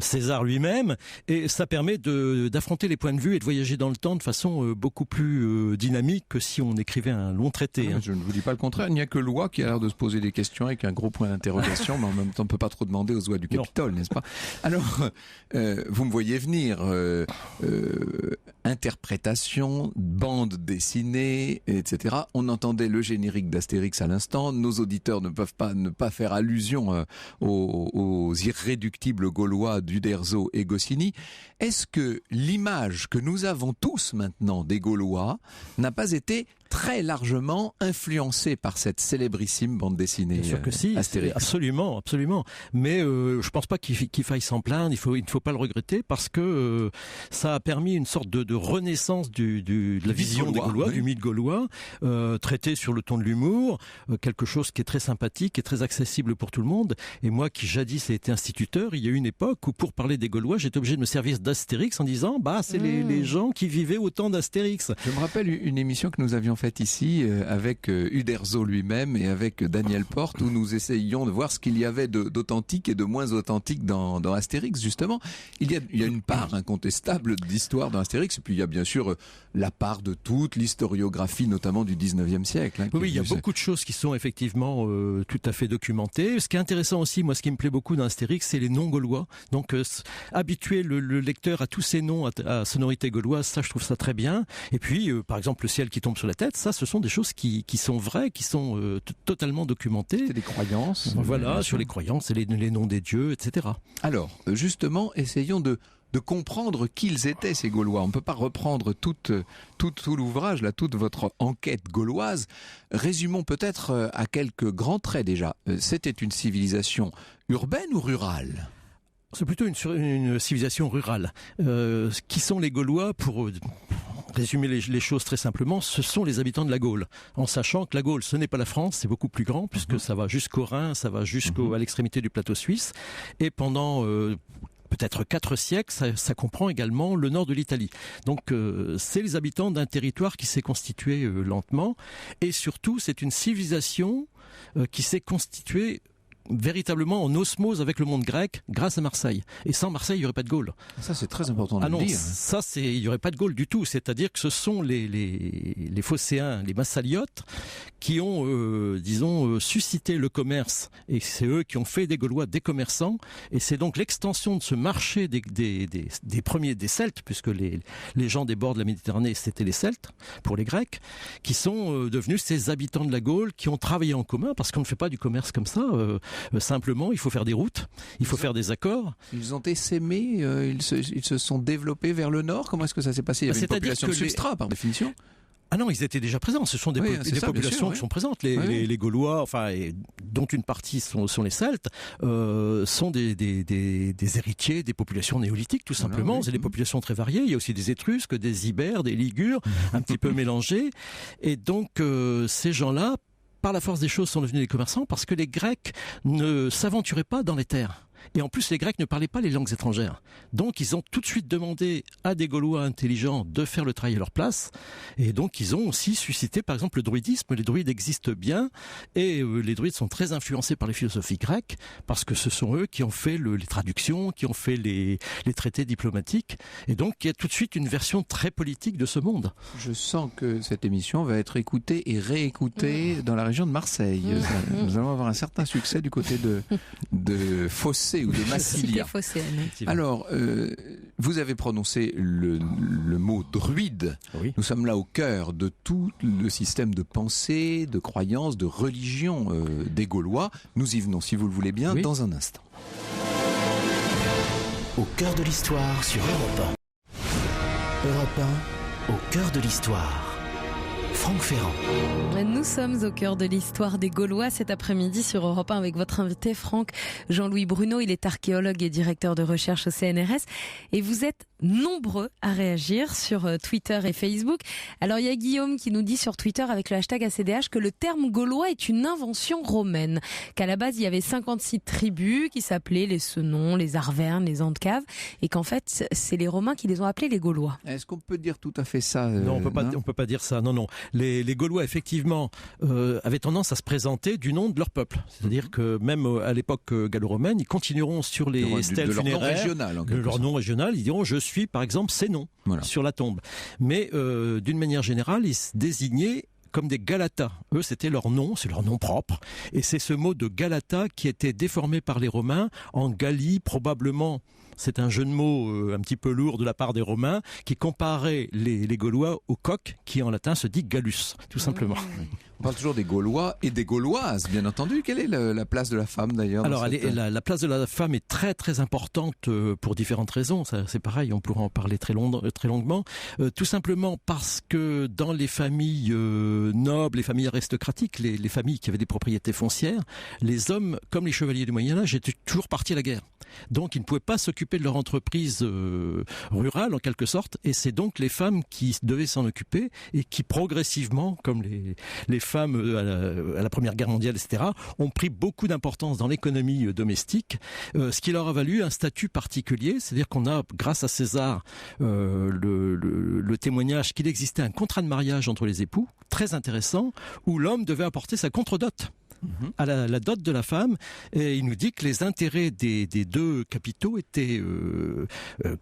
César lui-même, et ça permet d'affronter les points de vue et de voyager dans le temps de façon beaucoup plus dynamique que si on écrivait un long traité. Je ne vous dis pas le contraire, il n'y a que l'oie qui a l'air de se poser des questions avec un gros point d'interrogation, mais en même temps on ne peut pas trop demander aux oies du Capitole, n'est-ce pas? Alors, vous me voyez venir, interprétation, bande dessinée, etc. On entendait le générique d'Astérix à l'instant, nos auditeurs ne peuvent pas ne pas faire allusion aux irréductibles Gaulois d'Uderzo et Goscinny. Est-ce que l'image que nous avons tous maintenant des Gaulois n'a pas été très largement influencée par cette célébrissime bande dessinée? Bien sûr que si, Astérix. Absolument. Mais je pense pas qu'il faille s'en plaindre, il ne faut pas le regretter parce que ça a permis une sorte de renaissance de la vision des Gaulois, du mythe gaulois, traité sur le ton de l'humour, quelque chose qui est très sympathique et très accessible pour tout le monde. Et moi qui jadis ai été instituteur, il y a eu une époque où pour parler des Gaulois, j'étais obligé de me servir d'Astérix en disant c'est les gens qui vivaient au temps d'Astérix. Je me rappelle une émission que nous avions faite ici avec Uderzo lui-même et avec Daniel Porte où nous essayions de voir ce qu'il y avait d'authentique et de moins authentique dans Astérix justement. Il y a une part incontestable d'histoire dans Astérix et puis il y a bien sûr la part de toute l'historiographie notamment du 19e siècle. Oui, il y a beaucoup de choses qui sont effectivement tout à fait documentées. Ce qui est intéressant aussi, moi ce qui me plaît beaucoup dans Astérix, c'est les noms gaulois. Donc habituer le lecteur à tous ces noms à sonorité gauloise, ça je trouve ça très bien. Et puis par exemple le ciel qui tombe sur la tête, ça ce sont des choses qui sont vraies, qui sont totalement documentées. C'est des croyances. Voilà, sur les croyances et les noms des dieux, etc. Alors justement, essayons de comprendre qui ils étaient ces Gaulois. On ne peut pas reprendre tout l'ouvrage, là, toute votre enquête gauloise. Résumons peut-être à quelques grands traits déjà. C'était une civilisation urbaine ou rurale ? C'est plutôt une civilisation rurale. Qui sont les Gaulois pour résumer les choses très simplement, ce sont les habitants de la Gaule. En sachant que la Gaule, ce n'est pas la France, c'est beaucoup plus grand puisque ça va jusqu'au Rhin, ça va jusqu'à l'extrémité du plateau suisse. Et pendant peut-être 4 siècles, ça comprend également le nord de l'Italie. Donc c'est les habitants d'un territoire qui s'est constitué lentement. Et surtout, c'est une civilisation qui s'est constituée véritablement en osmose avec le monde grec grâce à Marseille. Et sans Marseille, il n'y aurait pas de Gaule. Ça, c'est très important de le dire. Ça, il n'y aurait pas de Gaule du tout. C'est-à-dire que ce sont les Phocéens, les Massaliotes, qui ont, suscité le commerce. Et c'est eux qui ont fait des Gaulois des commerçants. Et c'est donc l'extension de ce marché des premiers, des Celtes, puisque les gens des bords de la Méditerranée, c'était les Celtes, pour les Grecs, qui sont devenus ces habitants de la Gaule, qui ont travaillé en commun, parce qu'on ne fait pas du commerce comme ça. Simplement, il faut faire des routes, il faut faire des accords. Ils ont essaimé, ils se sont développés vers le nord. Comment est-ce que ça s'est passé? Il y avait une population de substrat, par définition. Ah non, ils étaient déjà présents. Ce sont des populations qui sont présentes. Les Gaulois, dont une partie sont les Celtes, sont des héritiers des populations néolithiques, tout simplement. C'est des populations très variées. Il y a aussi des Étrusques, des Ibères, des Ligures, un petit peu mélangés. Et donc, ces gens-là, par la force des choses, sont devenus des commerçants parce que les Grecs ne s'aventuraient pas dans les terres. Et en plus, les Grecs ne parlaient pas les langues étrangères. Donc, ils ont tout de suite demandé à des Gaulois intelligents de faire le travail à leur place. Et donc, ils ont aussi suscité, par exemple, le druidisme. Les druides existent bien. Et les druides sont très influencés par les philosophies grecques parce que ce sont eux qui ont fait les traductions, qui ont fait les traités diplomatiques. Et donc, il y a tout de suite une version très politique de ce monde. Je sens que cette émission va être écoutée et réécoutée dans la région de Marseille. Nous allons avoir un certain succès du côté de Fossé ou de Massilia. Alors, vous avez prononcé le mot druide. Oui. Nous sommes là au cœur de tout le système de pensée, de croyance, de religion des Gaulois. Nous y venons, si vous le voulez bien, dans un instant. Au cœur de l'histoire sur Europe 1. Europe 1, au cœur de l'histoire. Franck Ferrand. Nous sommes au cœur de l'histoire des Gaulois cet après-midi sur Europe 1 avec votre invité Franck Jean-Louis Bruno. Il est archéologue et directeur de recherche au CNRS. Et vous êtes nombreux à réagir sur Twitter et Facebook. Alors il y a Guillaume qui nous dit sur Twitter avec le hashtag ACDH que le terme gaulois est une invention romaine. Qu'à la base il y avait 56 tribus qui s'appelaient les Senons, les Arvernes, les Andecaves. Et qu'en fait c'est les Romains qui les ont appelés les Gaulois. Est-ce qu'on peut dire tout à fait ça Non, on peut pas dire ça. Non. Les Gaulois, effectivement, avaient tendance à se présenter du nom de leur peuple. C'est-à-dire que même à l'époque gallo-romaine, ils continueront sur les stèles funéraires. De leur nom régional, ils diront « je suis, par exemple, Sénon » sur la tombe. Mais d'une manière générale, ils se désignaient comme des Galatas. Eux, c'était leur nom, c'est leur nom propre. Et c'est ce mot de Galata qui était déformé par les Romains en Gallie, probablement. C'est un jeu de mots un petit peu lourd de la part des Romains qui comparait les Gaulois au coq qui en latin se dit Gallus, tout simplement. On parle toujours des Gaulois et des Gauloises, bien entendu. Quelle est la place de la femme d'ailleurs? Alors la place de la femme est très très importante pour différentes raisons. Ça, c'est pareil, on pourra en parler très longuement. Tout simplement parce que dans les familles nobles, les familles aristocratiques, les familles qui avaient des propriétés foncières, les hommes, comme les chevaliers du Moyen-Âge, étaient toujours partis à la guerre. Donc ils ne pouvaient pas s'occuper de leur entreprise rurale en quelque sorte, et c'est donc les femmes qui devaient s'en occuper et qui progressivement, comme les femmes à la Première Guerre mondiale, etc., ont pris beaucoup d'importance dans l'économie domestique, ce qui leur a valu un statut particulier, c'est-à-dire qu'on a, grâce à César, le témoignage qu'il existait un contrat de mariage entre les époux, très intéressant, où l'homme devait apporter sa contre-dot à la dot de la femme, et il nous dit que les intérêts des deux capitaux étaient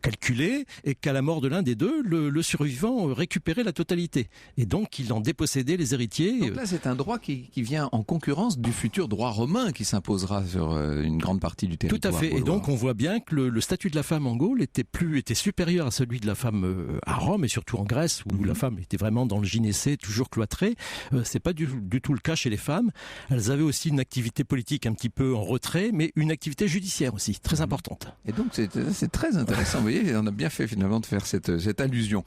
calculés et qu'à la mort de l'un des deux, le survivant récupérait la totalité. Et donc il en dépossédait les héritiers. Donc là c'est un droit qui vient en concurrence du futur droit romain qui s'imposera sur une grande partie du territoire. Tout à fait. Gaulois. Et donc on voit bien que le statut de la femme en Gaule était supérieur à celui de la femme à Rome et surtout en Grèce où la femme était vraiment dans le gynécée, toujours cloîtrée. C'est pas du tout le cas chez les femmes. Elles avaient aussi une activité politique un petit peu en retrait, mais une activité judiciaire aussi, très importante. Et donc c'est très intéressant, vous voyez, on a bien fait finalement de faire cette allusion.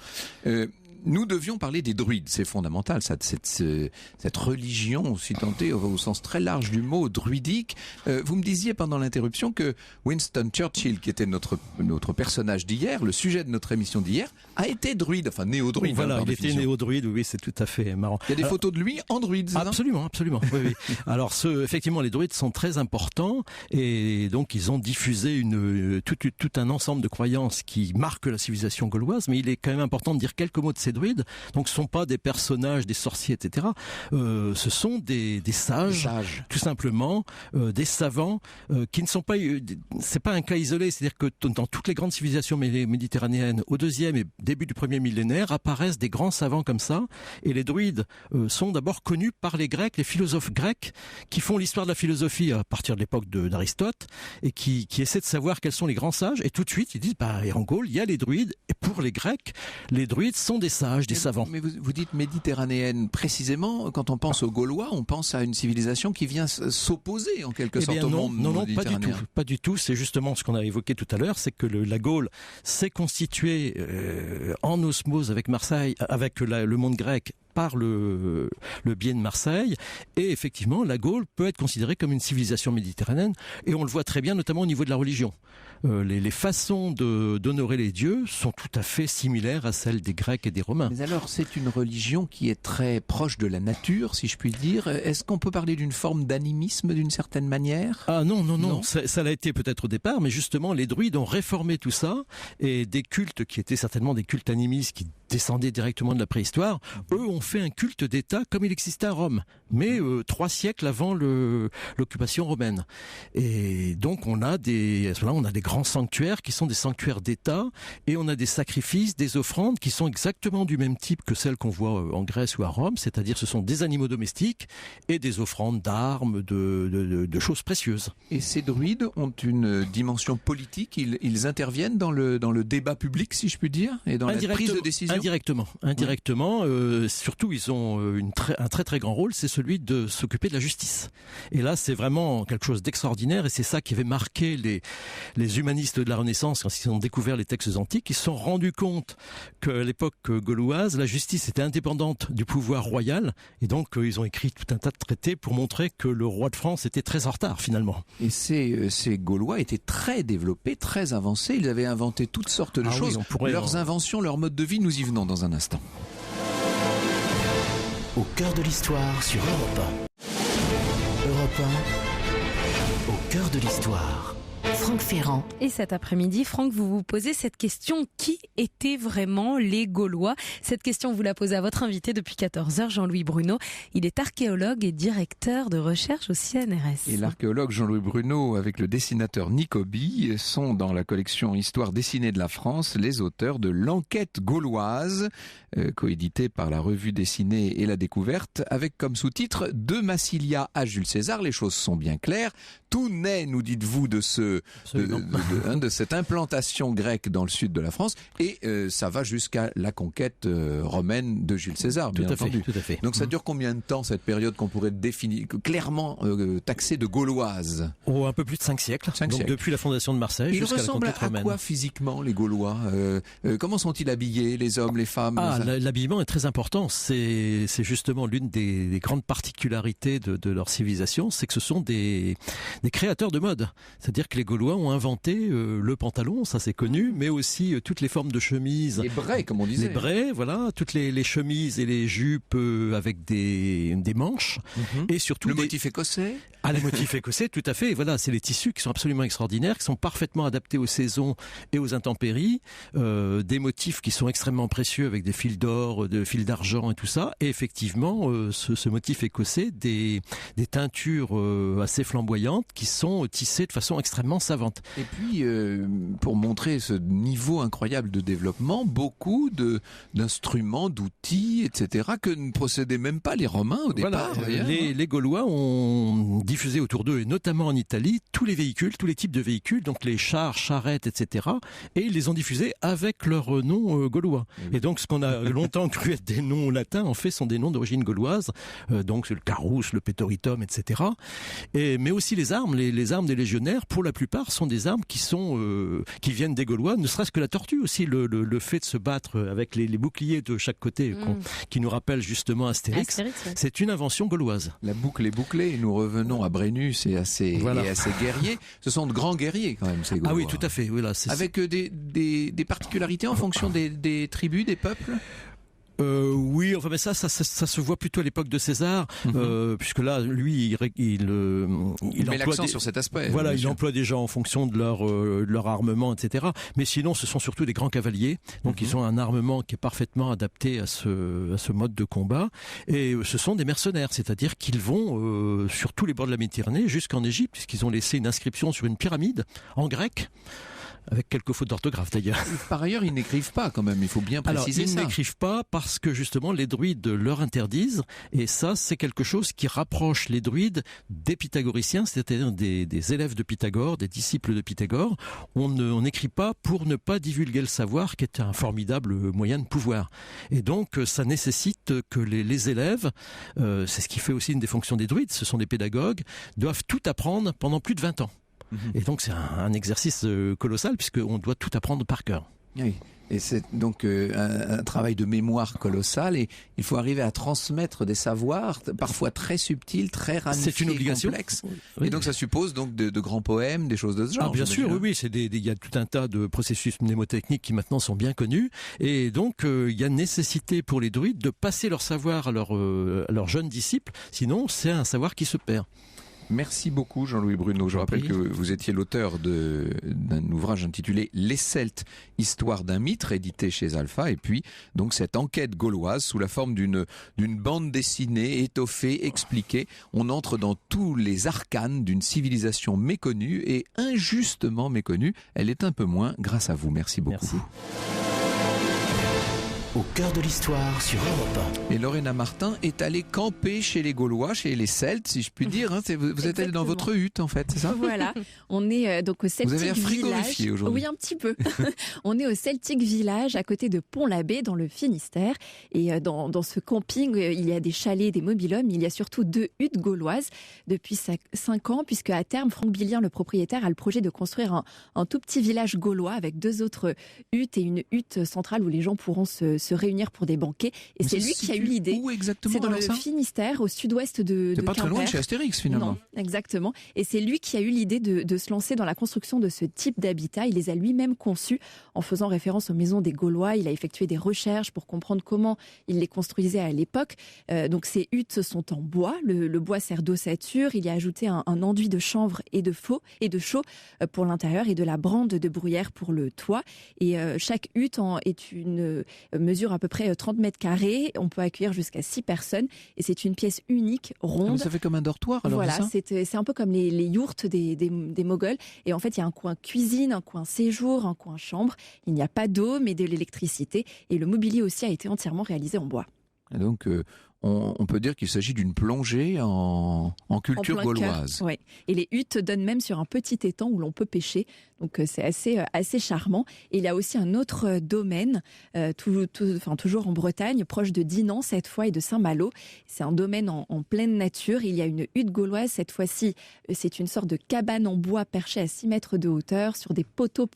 Nous devions parler des druides, c'est fondamental, cette religion, aussi tentée au sens très large du mot druidique. Vous me disiez pendant l'interruption que Winston Churchill, qui était notre personnage d'hier, le sujet de notre émission d'hier, a été druide, enfin néo-druide. Voilà, il était néo-druide, oui, c'est tout à fait marrant. Il y a des photos de lui en druide, c'est ça ? Absolument. Oui. Alors, effectivement, les druides sont très importants et donc ils ont diffusé tout un ensemble de croyances qui marquent la civilisation gauloise, mais il est quand même important de dire quelques mots de ces druides. Donc, ce sont pas des personnages, des sorciers, etc. Ce sont des sages, tout simplement, des savants qui ne sont pas. C'est pas un cas isolé. C'est-à-dire que dans toutes les grandes civilisations méditerranéennes, au 2e et début du 1er millénaire, apparaissent des grands savants comme ça. Et les druides sont d'abord connus par les Grecs, les philosophes grecs, qui font l'histoire de la philosophie à partir de l'époque d'Aristote et qui essaient de savoir quels sont les grands sages. Et tout de suite, ils disent, en Gaule, il y a les druides. Et pour les Grecs, les druides sont des sages, des savants. Mais vous dites méditerranéenne. Précisément, quand on pense aux Gaulois, on pense à une civilisation qui vient s'opposer en quelque sorte au monde méditerranéen. Pas du tout. C'est justement ce qu'on a évoqué tout à l'heure, c'est que la Gaule s'est constituée en osmose avec Marseille, avec le monde grec, par le biais de Marseille, et effectivement la Gaule peut être considérée comme une civilisation méditerranéenne, et on le voit très bien notamment au niveau de la religion. Les façons d'honorer les dieux sont tout à fait similaires à celles des Grecs et des Romains. Mais alors c'est une religion qui est très proche de la nature, si je puis dire. Est-ce qu'on peut parler d'une forme d'animisme d'une certaine manière ? Ah non. Ça l'a été peut-être au départ, mais justement les druides ont réformé tout ça, et des cultes qui étaient certainement des cultes animistes qui descendaient directement de la préhistoire, eux ont fait un culte d'État comme il existait à Rome, mais 3 siècles avant l'occupation romaine. Et donc on a des grands sanctuaires qui sont des sanctuaires d'État, et on a des sacrifices, des offrandes qui sont exactement du même type que celles qu'on voit en Grèce ou à Rome, c'est-à-dire ce sont des animaux domestiques et des offrandes d'armes, de choses précieuses. Et ces druides ont une dimension politique, ils interviennent dans le débat public, si je puis dire, et dans la prise de décision. Indirectement. Surtout, ils ont un très très grand rôle, c'est celui de s'occuper de la justice. Et là, c'est vraiment quelque chose d'extraordinaire, et c'est ça qui avait marqué les humanistes de la Renaissance quand ils ont découvert les textes antiques. Ils se sont rendus compte qu'à l'époque gauloise, la justice était indépendante du pouvoir royal, et donc ils ont écrit tout un tas de traités pour montrer que le roi de France était très en retard finalement. Et ces Gaulois étaient très développés, très avancés. Ils avaient inventé toutes sortes de choses. Leurs inventions, leur mode de vie, nous y venons dans un instant. Au cœur de l'histoire sur Europe 1. Europe 1, au cœur de l'histoire. Franck Ferrand. Et cet après-midi, Franck, vous vous posez cette question: qui étaient vraiment les Gaulois ? Cette question, vous la posez à votre invité depuis 14h, Jean-Louis Bruno. Il est archéologue et directeur de recherche au CNRS. Et l'archéologue Jean-Louis Bruno, avec le dessinateur Nick Oby, sont dans la collection Histoire dessinée de la France les auteurs de l'Enquête gauloise, coédité par la revue dessinée et la découverte, avec comme sous-titre de Massilia à Jules César. Les choses sont bien claires. Tout naît, nous dites-vous, de cette implantation grecque dans le sud de la France, et ça va jusqu'à la conquête romaine de Jules César, bien entendu. Tout à fait. Donc ça dure combien de temps, cette période qu'on pourrait définir clairement taxer de gauloise ? Un peu plus de 5 siècles. Depuis la fondation de Marseille jusqu'à la conquête romaine. Ils ressemblent à quoi physiquement, les Gaulois ? Comment sont-ils habillés, les hommes, les femmes ? L'habillement est très important. C'est justement l'une des grandes particularités de leur civilisation, c'est que ce sont des créateurs de mode. C'est-à-dire que les Gaulois ont inventé le pantalon, ça c'est connu, mais aussi toutes les formes de chemises. Les braies, comme on disait. Les braies, voilà, toutes les chemises et les jupes avec des manches. Et surtout le motif écossais. Le motif écossais, tout à fait. Et voilà, c'est les tissus qui sont absolument extraordinaires, qui sont parfaitement adaptés aux saisons et aux intempéries. Des motifs qui sont extrêmement précieux avec des fils d'or, des fils d'argent et tout ça. Et effectivement, ce motif écossais, des teintures assez flamboyantes qui sont tissées de façon extrêmement savante. Et puis, pour montrer ce niveau incroyable de développement, beaucoup d'instruments, d'outils, etc., que ne possédaient même pas les Romains au départ. Les Gaulois ont diffusé autour d'eux, et notamment en Italie, tous les véhicules, tous les types de véhicules, donc les chars, charrettes, etc., et ils les ont diffusés avec leur nom gaulois. Et donc, ce qu'on a longtemps cru être des noms latins, en fait, sont des noms d'origine gauloise. Donc, c'est le carrousel, le petoritum, etc. Mais aussi les armes. Les armes des légionnaires, pour la plupart, sont des armes qui viennent des Gaulois, ne serait-ce que la tortue aussi, le fait de se battre avec les boucliers de chaque côté, qui nous rappelle justement Astérix, c'est une invention gauloise. La boucle est bouclée, nous revenons à Brennus et à ses guerriers. Ce sont de grands guerriers quand même, ces Gaulois. Ah oui, tout à fait. Voilà, avec des particularités en fonction des tribus, des peuples. Oui, enfin, mais ça se voit plutôt à l'époque de César, puisque là, lui, il met l'accent sur cet aspect. Voilà, il emploie des gens en fonction de leur armement, etc. Mais sinon, ce sont surtout des grands cavaliers, donc ils ont un armement qui est parfaitement adapté à ce mode de combat. Et ce sont des mercenaires, c'est-à-dire qu'ils vont sur tous les bords de la Méditerranée jusqu'en Égypte, puisqu'ils ont laissé une inscription sur une pyramide en grec. Avec quelques fautes d'orthographe d'ailleurs. Par ailleurs, ils n'écrivent pas quand même, il faut bien préciser ça. Ils n'écrivent pas parce que justement les druides leur interdisent, et ça c'est quelque chose qui rapproche les druides des pythagoriciens, c'est-à-dire des élèves de Pythagore, des disciples de Pythagore. On n'écrit pas pour ne pas divulguer le savoir, qui est un formidable moyen de pouvoir. Et donc ça nécessite que les élèves, c'est ce qui fait aussi une des fonctions des druides, ce sont des pédagogues, doivent tout apprendre pendant plus de 20 ans. Et donc c'est un exercice colossal puisqu'on doit tout apprendre par cœur. Oui, et c'est donc un travail de mémoire colossal, et il faut arriver à transmettre des savoirs parfois très subtils, très ramifiés, c'est une obligation, complexes. Oui. Et donc ça suppose donc de grands poèmes, des choses de ce genre. Bien sûr, oui, il y a tout un tas de processus mnémotechniques qui maintenant sont bien connus, et donc il y a nécessité pour les druides de passer leur savoir à leurs jeunes disciples, sinon c'est un savoir qui se perd. Merci beaucoup Jean-Louis Bruno. Je rappelle que vous étiez l'auteur d'un ouvrage intitulé Les Celtes, histoire d'un mythe, édité chez Alpha, et puis donc cette enquête gauloise sous la forme d'une bande dessinée, étoffée, expliquée. On entre dans tous les arcanes d'une civilisation méconnue et injustement méconnue. Elle est un peu moins grâce à vous. Merci beaucoup. Merci. Au cœur de l'histoire sur Europe 1. Et Lorena Martin est allée camper chez les Gaulois, chez les Celtes, si je puis dire. Hein. Vous êtes allée dans votre hutte, en fait, c'est ça ? Voilà, on est donc au Celtic Village. Vous avez l'air frigorifié aujourd'hui. Oui, un petit peu. On est au Celtic Village, à côté de Pont-l'Abbé, dans le Finistère. Et dans ce camping, il y a des chalets, des mobil-homes. Il y a surtout 2 huttes gauloises depuis 5 ans, puisque à terme, Franck Billien, le propriétaire, a le projet de construire un tout petit village gaulois avec 2 autres huttes et une hutte centrale où les gens pourront se réunir pour des banquets. Et c'est lui qui a eu l'idée. Où exactement ? C'est dans le Finistère, au sud-ouest de Quimper. C'est pas très loin de chez Astérix, finalement. Non, exactement. Et c'est lui qui a eu l'idée de se lancer dans la construction de ce type d'habitat. Il les a lui-même conçus en faisant référence aux maisons des Gaulois. Il a effectué des recherches pour comprendre comment il les construisait à l'époque. Donc ces huttes sont en bois. Le bois sert d'ossature. Il y a ajouté un enduit de chanvre et de chaux pour l'intérieur et de la brande de bruyère pour le toit. Et chaque hutte est une mesure à peu près 30 mètres carrés. On peut accueillir jusqu'à 6 personnes. Et c'est une pièce unique, ronde. Ça fait comme un dortoir, alors. Voilà, c'est un peu comme les yourtes des Moghols. Et en fait, il y a un coin cuisine, un coin séjour, un coin chambre. Il n'y a pas d'eau, mais de l'électricité. Et le mobilier aussi a été entièrement réalisé en bois. Et donc, on peut dire qu'il s'agit d'une plongée en culture gauloise. Oui. Et les huttes donnent même sur un petit étang où l'on peut pêcher. Donc c'est assez charmant. Et il y a aussi un autre domaine, toujours en Bretagne, proche de Dinan cette fois et de Saint-Malo. C'est un domaine en pleine nature. Il y a une hutte gauloise. Cette fois-ci, c'est une sorte de cabane en bois perchée à 6 mètres de hauteur sur des poteaux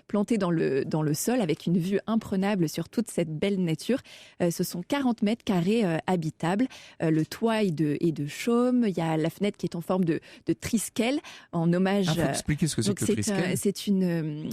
plantés dans le sol avec une vue imprenable sur toute cette belle nature. Ce sont 40 mètres carrés habitables. Le toit est de chaume. Il y a la fenêtre qui est en forme de triskel en hommage. Il faut expliquer ce que c'est que le triskel.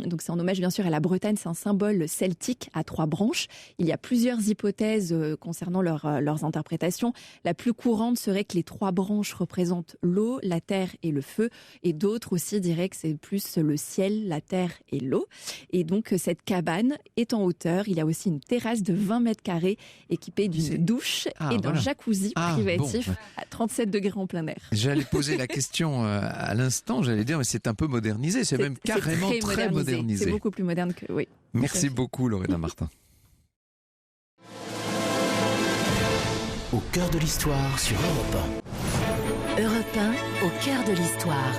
Donc c'est en hommage bien sûr à la Bretagne, c'est un symbole celtique à 3 branches. Il y a plusieurs hypothèses concernant leurs interprétations. La plus courante serait que les 3 branches représentent l'eau, la terre et le feu, et d'autres aussi diraient que c'est plus le ciel, la terre et l'eau. Et donc cette cabane est en hauteur. Il y a aussi une terrasse de 20 mètres carrés équipée d'une douche et d'un jacuzzi privatif à 37 degrés en plein air. J'allais poser la question à l'instant, j'allais dire mais c'est un peu modernisé, c'est même carrément très modernisé. C'est beaucoup plus moderne que oui. Merci beaucoup Lorena Martin. Au cœur de l'histoire sur Europe 1. Europe 1, au cœur de l'histoire.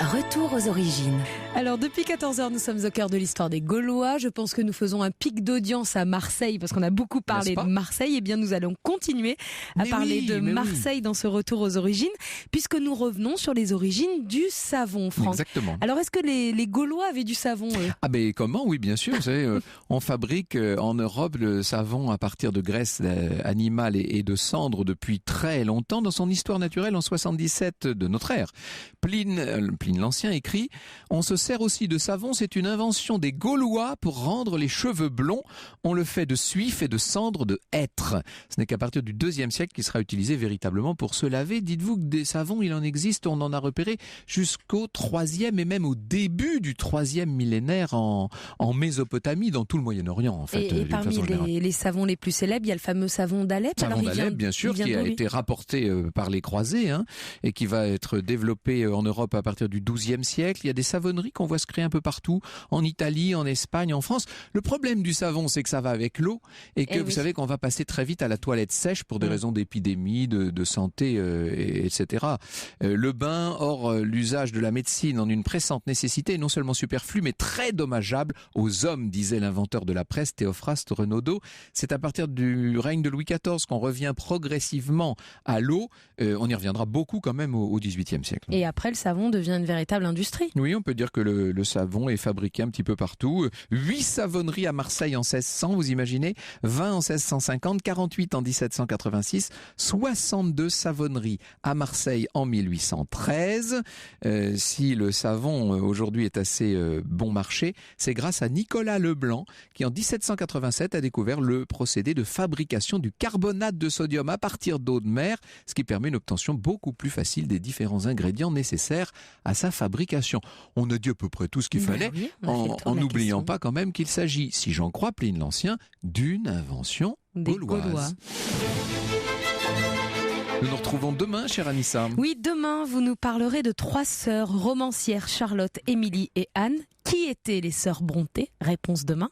Retour aux origines. Alors depuis 14h, nous sommes au cœur de l'histoire des Gaulois. Je pense que nous faisons un pic d'audience à Marseille parce qu'on a beaucoup parlé de Marseille. Eh bien, nous allons continuer à parler de Marseille dans ce retour aux origines, puisque nous revenons sur les origines du savon, Franck. Exactement. Alors, est-ce que les Gaulois avaient du savon, eux ? Ah ben comment ? Oui, bien sûr. Vous savez, on fabrique en Europe le savon à partir de graisse animale et de cendres depuis très longtemps. Dans son histoire naturelle en 77 de notre ère, Pline Pline l'Ancien écrit « On se sert aussi de savon, c'est une invention des Gaulois pour rendre les cheveux blonds. On le fait de suif et de cendre de hêtre. » Ce n'est qu'à partir du IIe siècle qu'il sera utilisé véritablement pour se laver. Dites-vous que des savons, il en existe, on en a repéré jusqu'au IIIe et même au début du IIIe millénaire en Mésopotamie, dans tout le Moyen-Orient en fait. Et parmi les savons les plus célèbres, il y a le fameux savon d'Alep. Savon d'Alep, bien sûr, qui a été rapporté par les croisés et qui va être développé en Europe à partir du XIIe siècle. Il y a des savonneries qu'on voit se créer un peu partout, en Italie, en Espagne, en France. Le problème du savon, c'est que ça va avec l'eau et que vous savez qu'on va passer très vite à la toilette sèche pour des raisons d'épidémie, de santé, etc. Le bain, hors l'usage de la médecine en une pressante nécessité, est non seulement superflu, mais très dommageable aux hommes, disait l'inventeur de la presse, Théophraste Renaudot. C'est à partir du règne de Louis XIV qu'on revient progressivement à l'eau. On y reviendra beaucoup quand même au XVIIIe siècle. Et après, le savon devient une véritable industrie. Oui, on peut dire que le savon est fabriqué un petit peu partout. 8 savonneries à Marseille en 1600, vous imaginez, 20 en 1650, 48 en 1786, 62 savonneries à Marseille en 1813. Si le savon aujourd'hui est assez bon marché, c'est grâce à Nicolas Leblanc qui en 1787 a découvert le procédé de fabrication du carbonate de sodium à partir d'eau de mer, ce qui permet une obtention beaucoup plus facile des différents ingrédients nécessaires à sa fabrication. On a dit à peu près tout ce qu'il fallait, en n'oubliant pas quand même qu'il s'agit, si j'en crois Pline l'Ancien, d'une invention gauloise. Nous nous retrouvons demain, chère Anissa. Oui, demain, vous nous parlerez de 3 sœurs romancières, Charlotte, Émilie et Anne. Qui étaient les sœurs Brontë? Réponse demain.